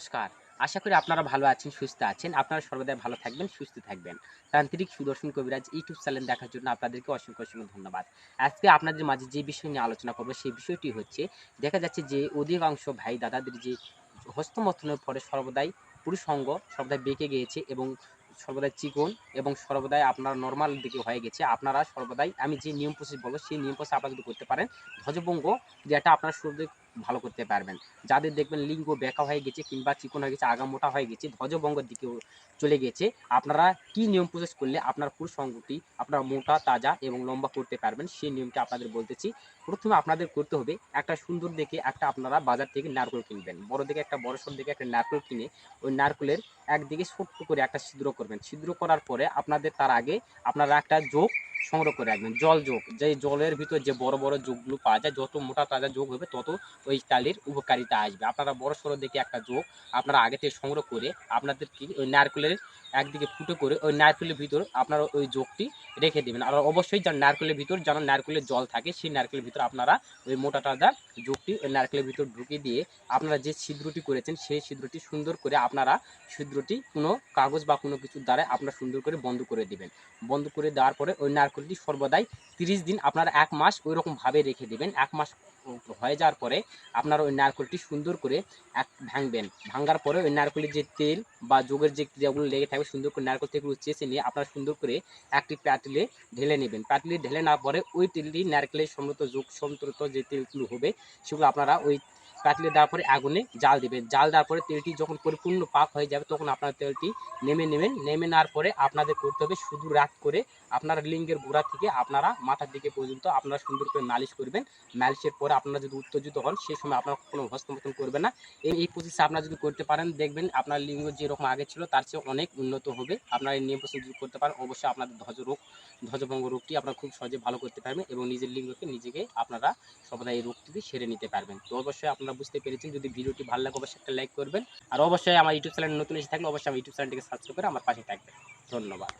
নমস্কার। আশা করি আপনারা ভালো আছেন, সুস্থ আছেন। আপনারা সর্বদাই ভালো থাকবেন, সুস্থ থাকবেন। তান্ত্রিক সুদর্শন কবিরাজ ইউটিউব চ্যানেল দেখার জন্য আপনাদেরকে অসংখ্য ধন্যবাদ। আজকে আপনাদের মাঝে যে বিষয় নিয়ে আলোচনা করব সেই বিষয়টি হচ্ছে, দেখা যাচ্ছে যে অধিকাংশ ভাই দাদাদের যে হস্তমৈথুনের পরে সর্বদাই পুরুষাঙ্গ সর্বদাই বেঁকে গিয়েছে এবং সর্বদাই চিকন এবং সর্বদাই আপনার নরমাল দিকে হয়ে গেছে। আপনারা সর্বদাই আমি যে নিয়ম প্রসেস বলব সেই নিয়ম প্রসেস আপনারা যদি করতে পারেন, ধ্বজভঙ্গ ক্রিয়াটা আপনারা শুরুতেই ভালো করতে পারবেন। যাদের দেখবেন লিঙ্গ বেঁকা হয়ে গেছে কিংবা চিকন হয়ে গেছে, আগা মোটা হয়ে গেছে, ধ্বজভঙ্গের দিকেও চলে গেছে, আপনারা কি নিয়ম প্রসেস করলে আপনার পুরুষাঙ্গটি আপনার মোটা, তাজা এবং লম্বা করতে পারবেন সেই নিয়মটা আপনাদের বলতেছি। প্রথমে আপনাদের করতে হবে, একটা সুন্দর দেখে একটা আপনারা বাজার থেকে নারকেল কিনবেন। বড় দেখে একটা বড়সড় দেখে একটা নারকেল কিনে ওই নারকেলের একদিকে ছোট্ট করে একটা ছিদ্র করবেন। ছিদ্র করার পরে আপনাদের তার আগে আপনারা একটা যোগ সংগ্রহ করে রাখবেন, জল যোগ। যে জলের ভিতর যে বড় যোগগুলো পাওয়া যায়, যত মোটা তাজা যোগ হবে তত ওই তালের উপকারিতা আসবে। আপনারা বড়সড় দেখে একটা যোগ আপনারা আগে থেকে সংগ্রহ করে আপনাদের কি ওই নারকেলের একদিকে ফুটো করে ওই নারকেলের ভিতর আপনারা ওই যোগটি রেখে দেবেন। আর অবশ্যই যার নারকেলের ভিতর যেন নারকেলের জল থাকে, সেই নারকেলের ভিতর আপনারা ওই মোটা তাজা যোগটি ওই নারকেলের ভিতর ঢুকিয়ে দিয়ে আপনারা যে ছিদ্রটি করেছেন সেই ছিদ্রটি সুন্দর করে আপনারা ছিদ্রটি কোনো কাগজ বা কোনো কিছুর দ্বারা আপনারা সুন্দর করে বন্ধ করে দিবেন। বন্ধ করে দেওয়ার পরে ওই নারকেলটি সর্বদাই 30 দিন আপনারা 1 মাস ওইরকমভাবে রেখে দেবেন। 1 মাস হয়ে যাওয়ার পরে আপনারা ওই নারকেলটি সুন্দর করে ভাঙবেন। ভাঙার পরে ওই নারকেলের যে তেল বা যোগের যে ক্রিয়াগুলো লেগে থাকবে সুন্দর করে নারকেল থেকে চেঁচে নিয়ে আপনারা সুন্দর করে একটি পাতিলে ঢেলে নেবেন। পাতিলে ঢেলে নেওয়ার পরে ওই তেলটি নারকেলের সমৃদ্ধ যোগ সন্তৃপ্ত যে তেলগুলো হবে সেগুলো আপনারা ওই পাতিলে দেওয়ার পরে আগুনে জাল দিবেন। জাল দেওয়ার পরে তেলটি যখন পরিপূর্ণ পাক হয়ে যাবে তখন আপনারা তেলটি নেমে নেবেন। নেমে নেওয়ার পরে আপনাদের করতে হবে শুধু রাত করে আপনার লিঙ্গের গোড়া থেকে আপনারা মাথার দিকে পর্যন্ত আপনারা সুন্দর করে মালিশ করবেন। মালিশের পরে আপনারা যদি উত্তেজিত হন সেই সময় আপনারা কোনো হস্তমৈথুন করবেন না। এই প্রসেসে আপনারা যদি করতে পারেন দেখবেন আপনার লিঙ্গ যেরকম আগে ছিল তার চেয়ে অনেক উন্নত হবে। আপনারা এই নিয়ম প্রসেস যদি করতে পারেন অবশ্যই আপনাদের ধ্বজভঙ্গ রোগটি আপনারা খুব সহজে ভালো করতে পারবেন এবং নিজের লিঙ্গকে নিজেকে আপনারা সর্বদা এই রোগটি সেরে নিতে পারবেন। তো অবশ্যই আপনারা বুঝতে পেরেছেন। যদি ভিডিওটি ভালো লাগে অবশ্যই একটা লাইক করবেন। আর অবশ্যই আমার ইউটিউব চ্যানেল নতুন এসে থাকলে অবশ্যই আমার ইউটিউব চ্যানেলটিকে সাবস্ক্রাইব করে আমার পাশে থাকবেন। ধন্যবাদ।